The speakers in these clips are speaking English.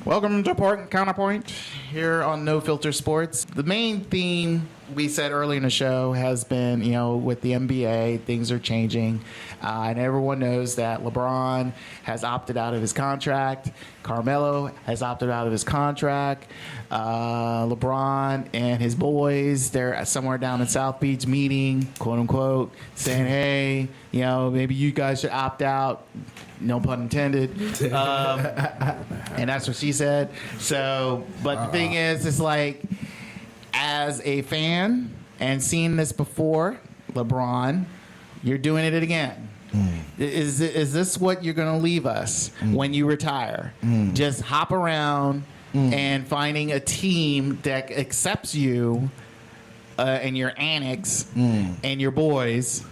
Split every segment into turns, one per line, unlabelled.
Welcome to Counterpoint here on No Filter Sports. The main theme we said early in the show has been, with the NBA, things are changing. And everyone knows that LeBron has opted out of his contract. Carmelo has opted out of his contract. LeBron and his boys, they're somewhere down in South Beach meeting, quote unquote, saying, hey, maybe you guys should opt out. No pun intended. And that's what she said. So, but the thing is, it's like, as a fan and seeing this before, LeBron, you're doing it again. Is this what you're going to leave us when you retire? Just hop around and finding a team that accepts you and your annex and your boys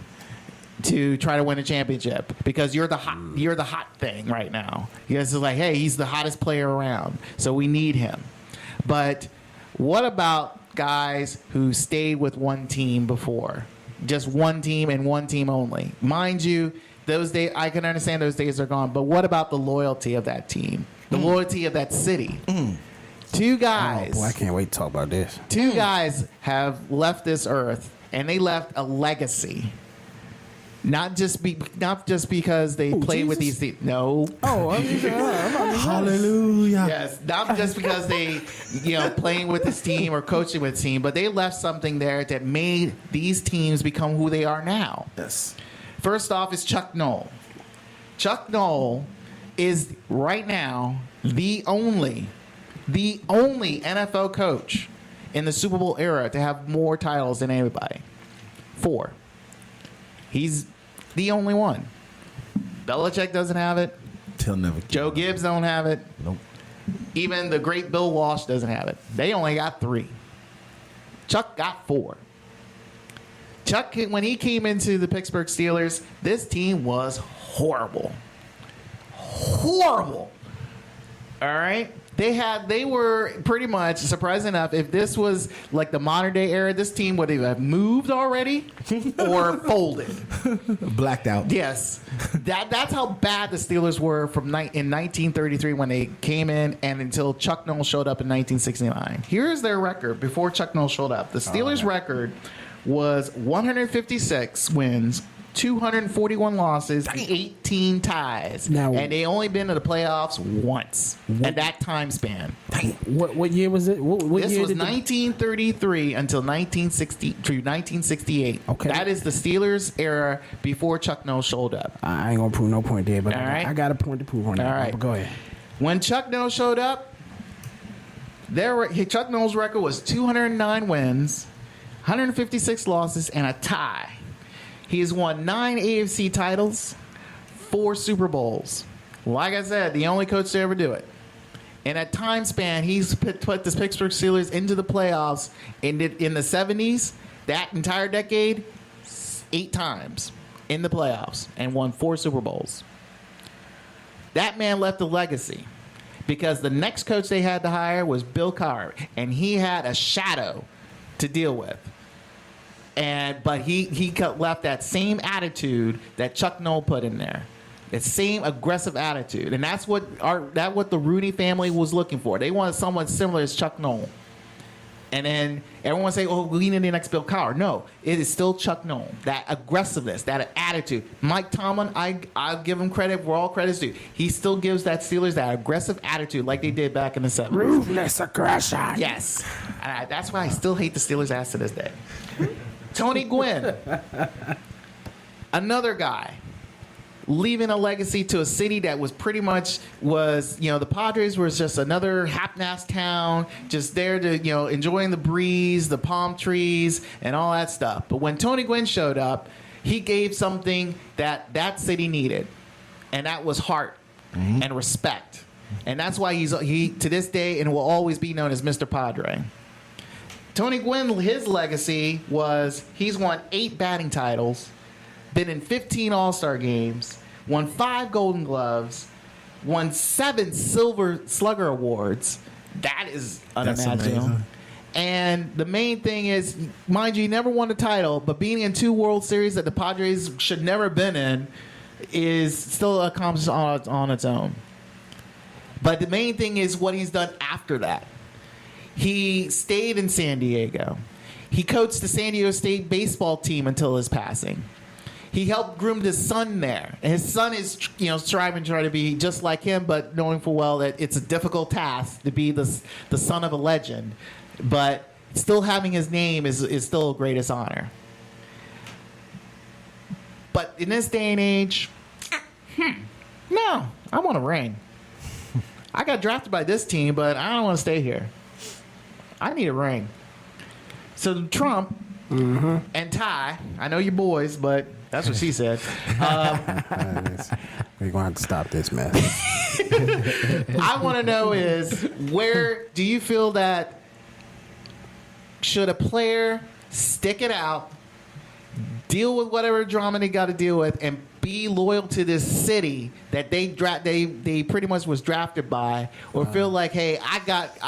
to try to win a championship because you're the hot thing right now. You guys are like, hey, he's the hottest player around, so we need him. But what about guys who stayed with one team before? Just one team and one team only. Mind you, those days, I can understand those days are gone, but what about the loyalty of that team? The loyalty of that city? Two guys.
Oh, boy, I can't wait to talk about this.
Two guys have left this earth, and they left a legacy. Not just because they played with these teams. No.
Oh, hallelujah.
Yes, not just because they, playing with this team or coaching with this team, but they left something there that made these teams become who they are now.
Yes.
First off is Chuck Noll. Chuck Noll is right now the only NFL coach in the Super Bowl era to have more titles than anybody. 4. He's the only one. Belichick doesn't have it.
He'll never.
Joe Gibbs don't have it.
Nope.
Even the great Bill Walsh doesn't have it. They only got 3. Chuck got 4. Chuck, when he came into the Pittsburgh Steelers, this team was horrible. Horrible. All right? They were pretty much, surprising enough, if this was like the modern day era, this team would have moved already or folded.
Blacked out.
Yes. That's how bad the Steelers were in 1933 when they came in and until Chuck Noll showed up in 1969. Here's their record before Chuck Noll showed up. The Steelers' record was 156 wins, 241 losses, 18 ties.
Now,
and they only been to the playoffs once at that time span.
What year was it? What
This
year
was 1933 until 1968.
Okay.
That is the Steelers era before Chuck Noll showed up.
I ain't gonna prove no point there, but
All right.
I got a point to prove on that.
All right.
But go ahead.
When Chuck Noll showed up, Chuck Noll's record was 209 wins, 156 losses, and a tie. He has won 9 AFC titles, 4 Super Bowls. Like I said, the only coach to ever do it. In that time span, he's put the Pittsburgh Steelers into the playoffs in the 70s, that entire decade, 8 times in the playoffs and won 4 Super Bowls. That man left a legacy because the next coach they had to hire was Bill Cowher, and he had a shadow to deal with. But he left that same attitude that Chuck Noll put in there, that same aggressive attitude, and that's what the Rooney family was looking for. They wanted someone similar as Chuck Noll. And then everyone say, "Oh, we need the next Bill Cowher." No, it is still Chuck Noll. That aggressiveness, that attitude. Mike Tomlin, I'll give him credit where all credit's due. He still gives that Steelers that aggressive attitude like they did back in the 70s.
Ruthless aggression.
Yes, that's why I still hate the Steelers ass to this day. Tony Gwynn, another guy, leaving a legacy to a city that was pretty much the Padres was just another half-ass town, just there to, enjoying the breeze, the palm trees, and all that stuff. But when Tony Gwynn showed up, he gave something that city needed, and that was heart and respect. And that's why he to this day and will always be known as Mr. Padre. Tony Gwynn, his legacy was he's won 8 batting titles, been in 15 All-Star games, won 5 Golden Gloves, won 7 Silver Slugger Awards. That is unimaginable. And the main thing is, mind you, he never won a title, but being in 2 World Series that the Padres should never have been in is still accomplished on its own. But the main thing is what he's done after that. He stayed in San Diego. He coached the San Diego State baseball team until his passing. He helped groom his son there. And his son is, striving to try to be just like him, but knowing full well that it's a difficult task to be the son of a legend. But still having his name is still a greatest honor. But in this day and age, no, I want a ring. I got drafted by this team, but I don't want to stay here. I need a ring. So Trump and Ty, I know you're boys, but that's what she said.
We're going to have to stop this mess.
I want to know is, where do you feel that should a player stick it out, deal with whatever drama they got to deal with, and be loyal to this city that they pretty much was drafted by, or feel like, hey, I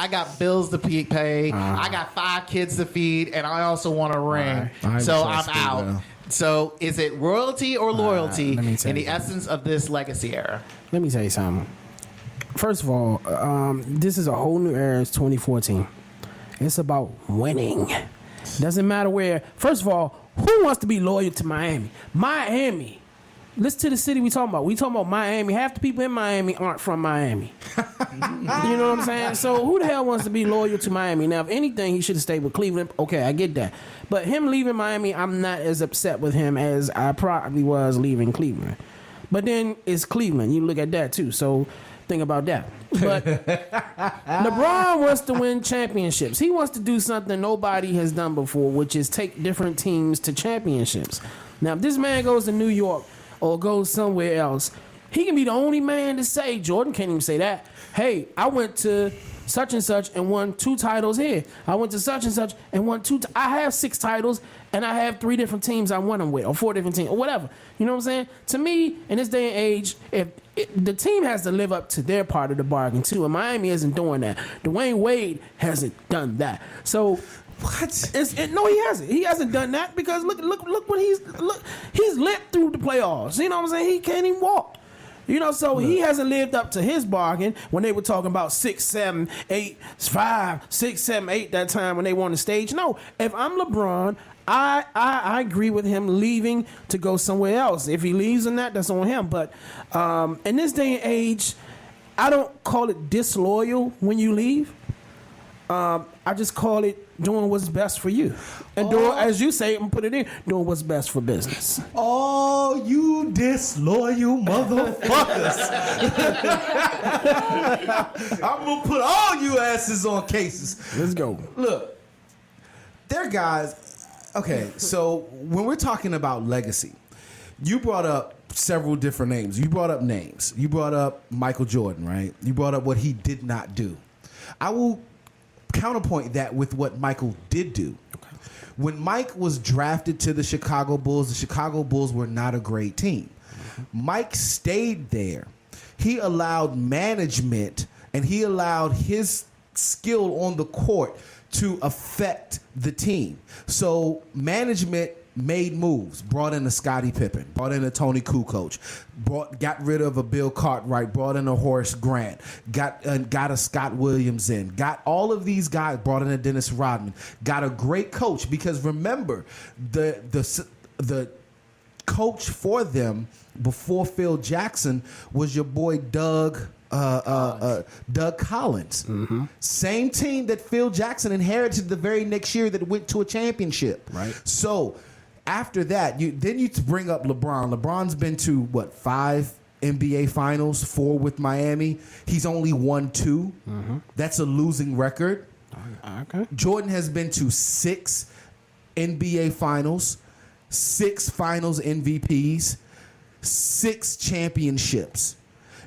got bills to pay, I got 5 kids to feed, and I also want a ring, so I'm out. So is it royalty or loyalty in the essence of this legacy era?
Let me tell you something. First of all, this is a whole new era. It's 2014. It's about winning. Doesn't matter where. First of all, who wants to be loyal to Miami? Miami. Listen to the city we talking about. We talking about Miami. Half the people in Miami aren't from Miami. You know what I'm saying? So who the hell wants to be loyal to Miami? Now, if anything, he should have stayed with Cleveland. Okay, I get that. But him leaving Miami, I'm not as upset with him as I probably was leaving Cleveland. But then it's Cleveland. You look at that too. So think about that. But LeBron wants to win championships. He wants to do something nobody has done before, which is take different teams to championships. Now, if this man goes to New York or goes somewhere else, he can be the only man to say, Jordan can't even say that, hey, I went to such and such and won 2 titles here. I went to such and such and won 2. I have 6 titles and I have 3 different teams I won them with, or 4 different teams, or whatever. You know what I'm saying? To me, in this day and age, the team has to live up to their part of the bargain too, and Miami isn't doing that. Dwayne Wade hasn't done that. So what? No, he hasn't. He hasn't done that because look what he's lived through the playoffs. You know what I'm saying? He can't even walk. So he hasn't lived up to his bargain when they were talking about 6, 7, 8, 5, 6, 7, 8 that time when they won the stage. No, if I'm LeBron, I agree with him leaving to go somewhere else. If he leaves in that's on him. But in this day and age, I don't call it disloyal when you leave. I just call it doing what's best for you. And doing, as you say, and put it in, doing what's best for business.
Oh, you disloyal motherfuckers. I'm going to put all you asses on cases.
Let's go.
Look, they're guys. Okay, so when we're talking about legacy, you brought up several different names. You brought up names. You brought up Michael Jordan, right? You brought up what he did not do. I will counterpoint that with what Michael did do. Okay. When Mike was drafted to the Chicago Bulls were not a great team. Mike stayed there. He allowed management and he allowed his skill on the court to affect the team. So management made moves, brought in a Scottie Pippen, brought in a Tony Kukoc, got rid of a Bill Cartwright, brought in a Horace Grant, got a Scott Williams in, got all of these guys, brought in a Dennis Rodman, got a great coach, because remember, the coach for them before Phil Jackson was your boy Doug Collins. Mm-hmm. Same team that Phil Jackson inherited the very next year that went to a championship.
Right.
So after that, you bring up LeBron. LeBron's been to 5 NBA Finals, 4 with Miami. He's only won 2. Mm-hmm. That's a losing record.
Okay.
Jordan has been to 6 NBA Finals, 6 Finals MVPs, 6 championships.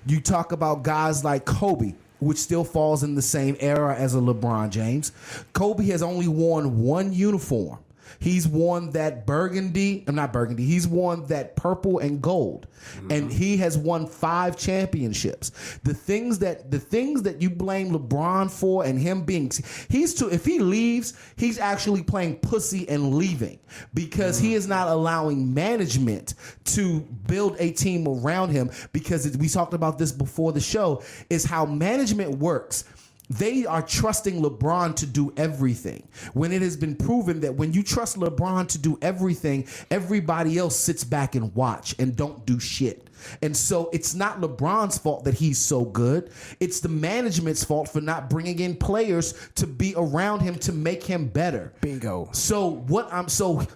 You talk about guys like Kobe, which still falls in the same era as a LeBron James. Kobe has only worn 1 uniform. He's worn that burgundy. I'm not burgundy. He's worn that purple and gold, and he has won 5 championships. The things that you blame LeBron for, and him being, if he leaves, he's actually playing pussy and leaving because he is not allowing management to build a team around him. Because we talked about this before the show, is how management works. They are trusting LeBron to do everything, when it has been proven that when you trust LeBron to do everything, everybody else sits back and watch and don't do shit. And so it's not LeBron's fault that he's so good. It's the management's fault for not bringing in players to be around him to make him better.
Bingo.
So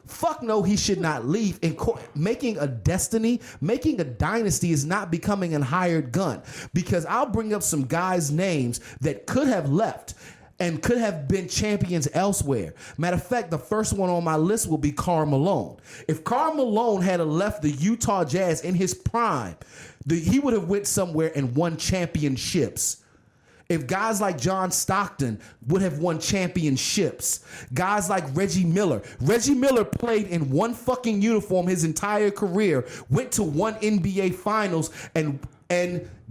fuck no, he should not leave. Making a dynasty is not becoming a hired gun, because I'll bring up some guys' names that could have left and could have been champions elsewhere. Matter of fact, the first one on my list will be Karl Malone. If Karl Malone had left the Utah Jazz in his prime, he would have went somewhere and won championships. If guys like John Stockton would have won championships, guys like Reggie Miller played in one fucking uniform his entire career, went to one NBA Finals and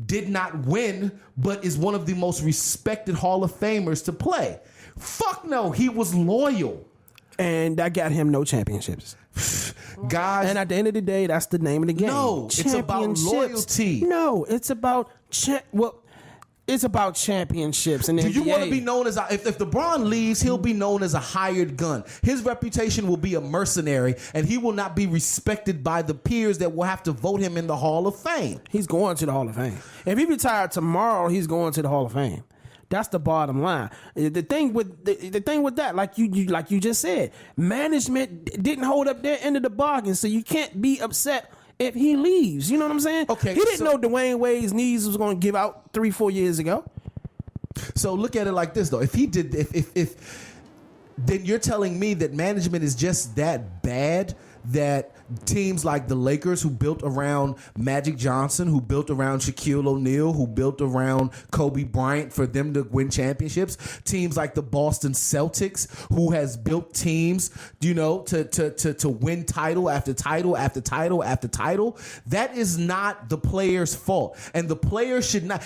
did not win, but is one of the most respected Hall of Famers to play. Fuck no, he was loyal.
And that got him no championships.
Guys,
and at the end of the day, that's the name of the game.
No, it's about loyalty.
No, it's about it's about championships. And
do you want to be known as if LeBron leaves, he'll be known as a hired gun. His reputation will be a mercenary, and he will not be respected by the peers that will have to vote him in the Hall of Fame.
He's going to the Hall of Fame. If he retired tomorrow, he's going to the Hall of Fame. That's the bottom line. The thing with that, like you just said, management didn't hold up their end of the bargain, so you can't be upset if he leaves. You know what I'm saying?
Okay,
he didn't know Dwayne Wade's knees was going to give out 3-4 years ago.
So look at it like this, though. If he did, if then you're telling me that management is just that bad, that teams like the Lakers, who built around Magic Johnson, who built around Shaquille O'Neal, who built around Kobe Bryant for them to win championships, teams like the Boston Celtics, who has built teams, to win title after title after title after title, that is not the player's fault. And the player should not.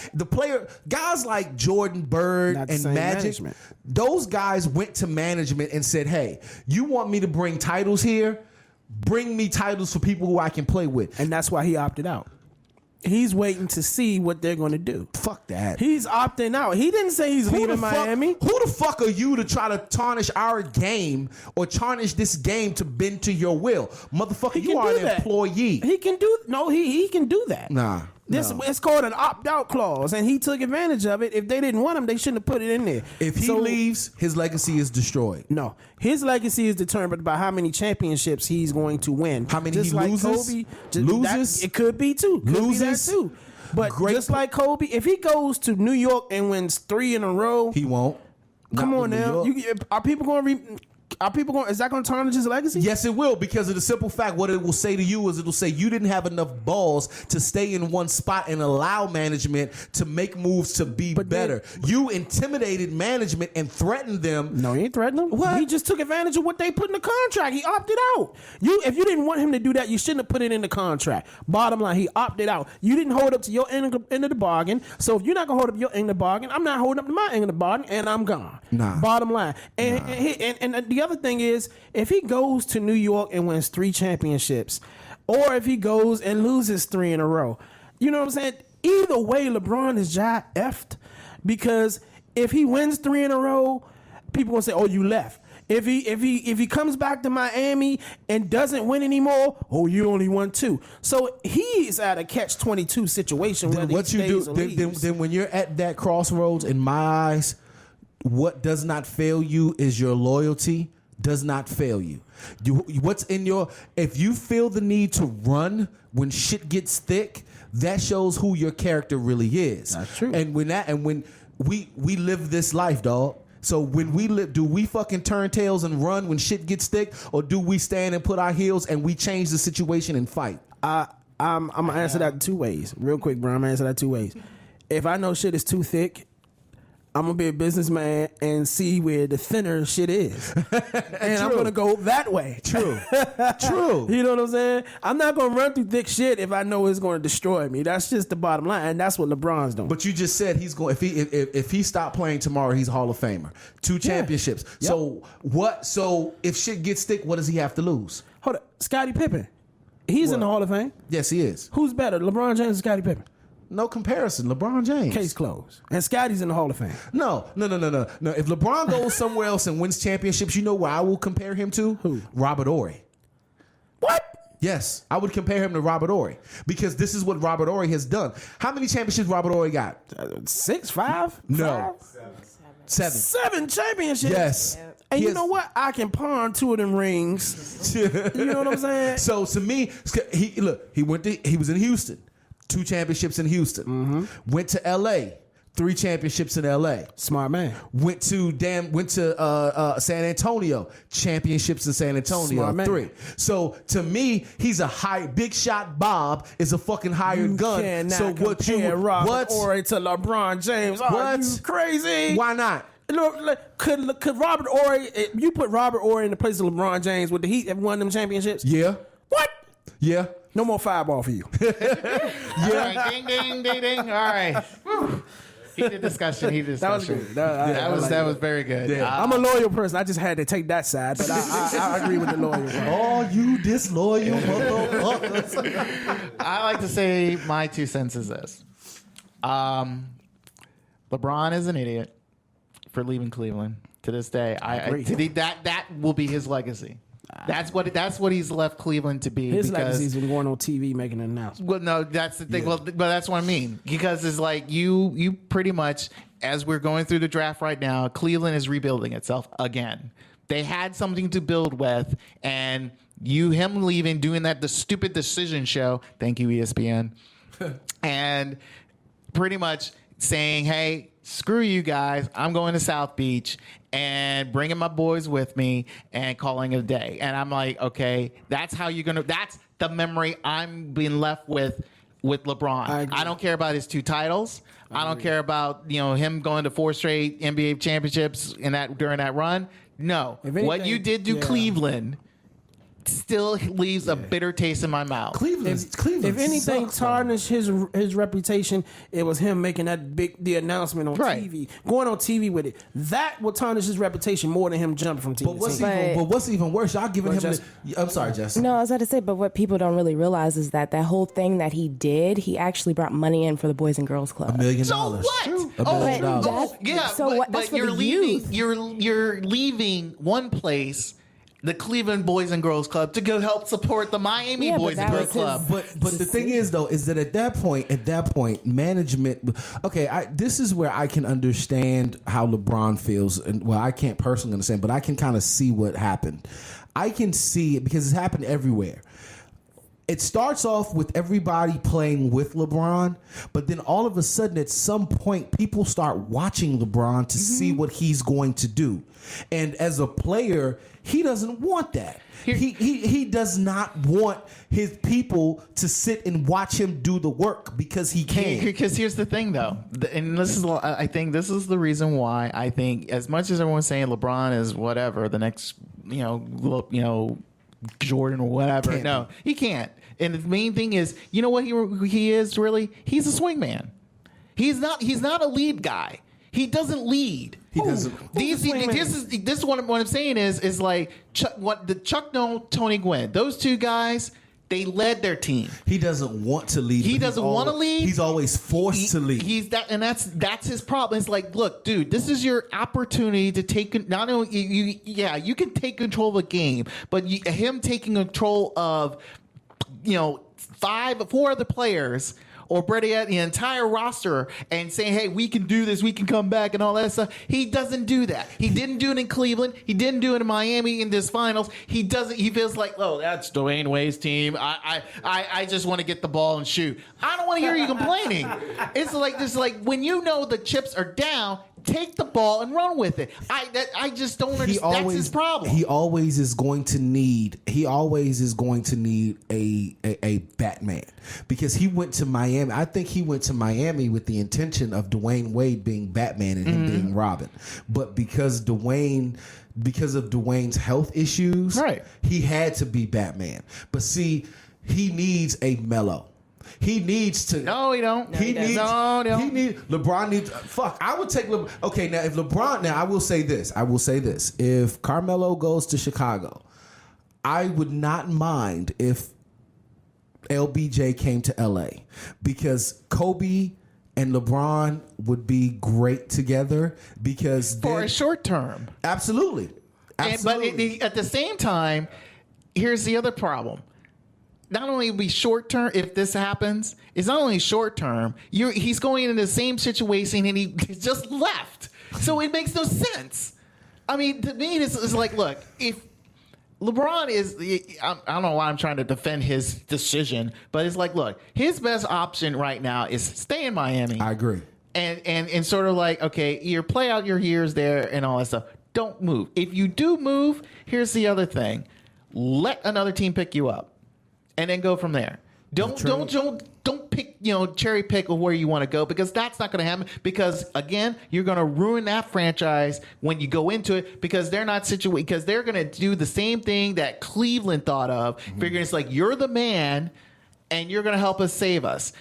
Guys like Jordan, Bird, and Magic,
management.
Those guys went to management and said, "Hey, you want me to bring titles here? Bring me titles for people who I can play with."
And that's why he opted out. He's waiting to see what they're going to do.
Fuck that.
He's opting out. He didn't say he's leaving Miami.
Who the fuck are you to try to tarnish our game or tarnish this game to bend to your will? Motherfucker, you are an employee.
He can do he can do that.
Nah.
It's called an opt-out clause, and he took advantage of it. If they didn't want him, they shouldn't have put it in there.
If he leaves, his legacy is destroyed.
No, his legacy is determined by how many championships he's going to win.
How many he loses?
Kobe,
loses?
It could be too.
Loses?
Could be that too. But just like Kobe, if he goes to New York and wins 3 in a row,
he won't.
Come on now. Are people going to is that going to tarnish his legacy?
Yes, it will, because of the simple fact, what it will say to you is it'll say you didn't have enough balls to stay in one spot and allow management to make moves to be better. You intimidated management and threatened them.
No, he ain't threatening them.
What?
He just took advantage of what they put in the contract. He opted out. If you didn't want him to do that, you shouldn't have put it in the contract. Bottom line, he opted out. You didn't hold up to your end of the bargain. So if you're not going to hold up your end of the bargain, I'm not holding up to my end of the bargain, and I'm gone.
Nah.
Bottom line. And the other thing is, if he goes to New York and wins 3 championships, or if he goes and loses 3 in a row, you know what I'm saying? Either way, LeBron is effed, because if he wins 3 in a row, people gonna say, "Oh, you left." If he comes back to Miami and doesn't win anymore, "Oh, you only won 2." So he's at a catch-22 situation.
Then what you do? Then when you're at that crossroads, in my eyes, what does not fail you is your loyalty. Does not fail you. If you feel the need to run when shit gets thick, that shows who your character really is.
That's true.
And when we live this life, dog. So when we live, do we fucking turn tails and run when shit gets thick, or do we stand and put our heels and we change the situation and fight?
I'm gonna answer that 2 ways, real quick, bro. I'm gonna answer that 2 ways. If I know shit is too thick, I'm gonna be a businessman and see where the thinner shit is, and I'm
True.
gonna go that way.
True. True.
You know what I'm saying? I'm not gonna run through thick shit if I know it's gonna destroy me. That's just the bottom line, and that's what LeBron's doing.
But you just said he's going. If he stopped playing tomorrow, he's a Hall of Famer. 2 championships.
Yep.
So what? So if shit gets thick, what does he have to lose?
Hold up, Scottie Pippen, he's in the Hall of Fame.
Yes, he is.
Who's better, LeBron James or Scottie Pippen?
No comparison. LeBron James.
Case closed. And Scotty's in the Hall of Fame.
No. If LeBron goes somewhere else and wins championships, you know where I will compare him to?
Who?
Robert Horry.
What?
Yes, I would compare him to Robert Horry because this is what Robert Horry has done. How many championships Robert Horry got?
6, 5?
No. 7.
7 championships.
Yes.
And
He
you
has-
know what? I can pawn 2 of them rings. You know what I'm saying?
So to me, he was in Houston, 2 championships in Houston.
Mm-hmm.
Went to L.A., 3 championships in L.A.
Smart man.
Went to San Antonio, championships in San Antonio,
Smart man.
3. So to me, he's a big shot. Bob is a fucking hired
You
gun.
cannot
So what you
compare Robert
what?
Horry to LeBron James. Are
What?
you crazy?
Why not?
Look, could Robert Horry, if you put Robert Horry in the place of LeBron James, would the Heat have won them championships?
Yeah,
What?
yeah.
No more fireball for you.
All right, ding, ding, ding, ding. All right. Whew. Heated discussion.
That was good.
That was very good.
Yeah.
I'm a loyal person. I just had to take that side, but I agree with the loyal one.
All you disloyal motherfuckers.
I like to say my 2 cents is this. LeBron is an idiot for leaving Cleveland. To this day,
agree.
that will be his legacy. That's what he's left Cleveland to be.
His
because,
legacy's been going on TV making an announcement.
well, no, that's the thing. Well, but that's what I mean. Because it's like you pretty much, as we're going through the draft right now, Cleveland is rebuilding itself again. They had something to build with, and him leaving, doing the stupid decision show. Thank you, ESPN, and pretty much saying, "Hey, screw you guys. I'm going to South Beach." And bringing my boys with me and calling it a day. And I'm like, okay, that's the memory I'm being left with LeBron.
I agree.
I don't care about his 2 titles. I don't care about, him going to 4 straight NBA championships during that run. No.
If
What
anything,
you did to
yeah.
Cleveland still leaves a bitter taste in my mouth.
Cleveland.
If anything
sucks, though.
tarnished his reputation, it was him making the announcement on
Right.
TV, going on TV with it. That will tarnish his reputation more than him jumping from team
But
to
what's
team.
even worse? Y'all giving him. I'm sorry, Jess.
No, I was about to say, but what people don't really realize is that whole thing that he did, he actually brought money in for the Boys and Girls Club.
$1 million.
So what?
$1 million.
But
Oh, yeah.
so what- that's
but
for
you're
the
leaving.
youth.
You're leaving one place, the Cleveland Boys and Girls Club, to go help support the Miami
Yeah, but
Boys and
that
Girls
was his-
Club.
But the thing is though is that at that point management. Okay, this is where I can understand how LeBron feels, and well, I can't personally understand, but I can kind of see what happened. I can see it because it's happened everywhere. It starts off with everybody playing with LeBron, but then all of a sudden, at some point, people start watching LeBron to see what he's going to do. And as a player, he doesn't want that. He does not want his people to sit and watch him do the work because he can.
Because here's the thing, though, and I think this is the reason why I think, as much as everyone's saying LeBron is whatever, the next, Jordan or whatever,
Can't
no, he can't. And the main thing is, you know what he is really? He's a swingman. He's not a lead guy. He doesn't lead.
He doesn't.
Who's the swingman?
This is what I'm saying is like Chuck Noll, Tony Gwynn. Those 2 guys, they led their team.
He doesn't want to lead.
He
but
doesn't
he's
wanna lead.
He's always forced to lead.
He's that's his problem. It's like, look, dude, this is your opportunity to take. Not only you can take control of a game, but him taking control of 4 other players, or Brady at the entire roster, and saying, hey, we can do this, we can come back, and all that stuff. He doesn't do that. He didn't do it in Cleveland. He didn't do it in Miami in this finals. He doesn't. He feels like, oh, that's Dwayne Wade's team. I just want to get the ball and shoot. I don't want to hear you complaining. It's like when you know the chips are down, take the ball and run with it. I just don't understand. That's his problem.
He always is going to need. He always is going to need a Batman, because he went to Miami Miami. I think he went to Miami with the intention of Dwayne Wade being Batman and him being Robin. But because of Dwayne's health issues,
Right.
he had to be Batman. But see, he needs a mellow. He needs to.
No, he don't.
He needs.
No, no.
He needs. LeBron needs. Fuck. I would take. Okay, now if LeBron. Now I will say this. If Carmelo goes to Chicago, I would not mind if LBJ came to LA because Kobe and LeBron would be great together because
For a short term.
absolutely.
But at the same time, here's the other problem. Not only be short term, if this happens, it's not only short term. He's going into the same situation and he just left, so it makes no sense. I mean, to me, this is like, look, if LeBron is, I don't know why I'm trying to defend his decision, but it's like, look, his best option right now is stay in Miami.
I agree.
And sort of like, okay, you play out your years there and all that stuff. Don't move. If you do move, here's the other thing: let another team pick you up. And then go from there. Don't pick, cherry pick of where you want to go because that's not going to happen. Because again, you're going to ruin that franchise when you go into it because they're not situated. Because they're going to do the same thing that Cleveland thought of, figuring it's like you're the man and you're going to help us save us.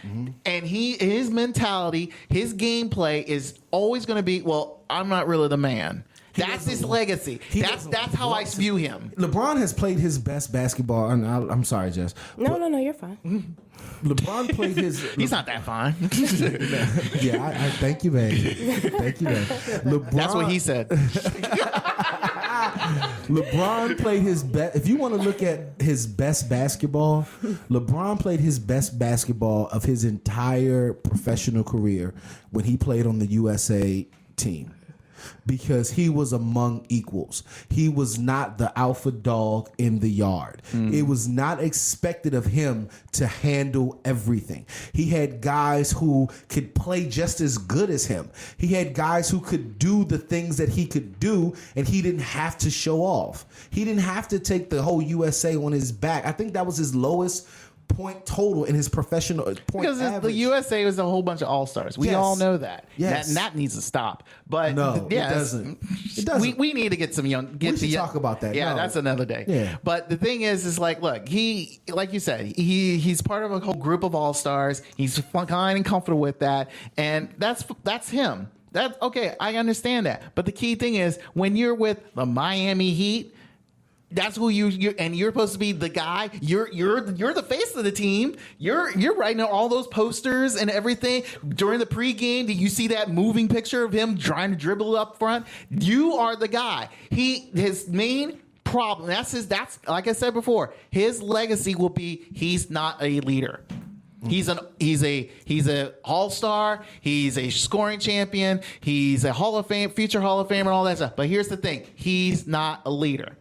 And his mentality, his gameplay is always going to be, well, I'm not really the man. That's his legacy. That's how I view him.
LeBron has played his best basketball. And I'm sorry, Jess.
No, you're fine.
LeBron played his.
He's not that fine.
Yeah, I thank you, man. Thank you, man. LeBron,
That's what he said.
LeBron played his best. If you want to look at his best basketball, LeBron played his best basketball of his entire professional career when he played on the USA team. Because he was among equals. He was not the alpha dog in the yard. It was not expected of him to handle everything. He had guys who could play just as good as him. He had guys who could do the things that he could do, and he didn't have to show off. He didn't have to take the whole USA on his back. I think that was his lowest point total in his professional point
because
average.
the USA was a whole bunch of all-stars. We
Yes.
all know that.
Yes.
That needs to stop. But
No, it
yes,
doesn't. It doesn't.
We need to get some young.
We should talk about that.
Yeah,
No.
that's another day.
Yeah.
But the thing is like, look, he, like you said, he's part of a whole group of all-stars. He's kind and comfortable with that, and that's him. That's okay. I understand that. But the key thing is when you're with the Miami Heat. That's who you're supposed to be the guy. You're the face of the team. You're writing out all those posters and everything during the pregame. Did you see that moving picture of him trying to dribble up front? You are the guy. His main problem. That's like I said before. His legacy will be he's not a leader. He's a all-star. He's a scoring champion. He's a Hall of Fame, future Hall of Fame, and all that stuff. But here's the thing: he's not a leader.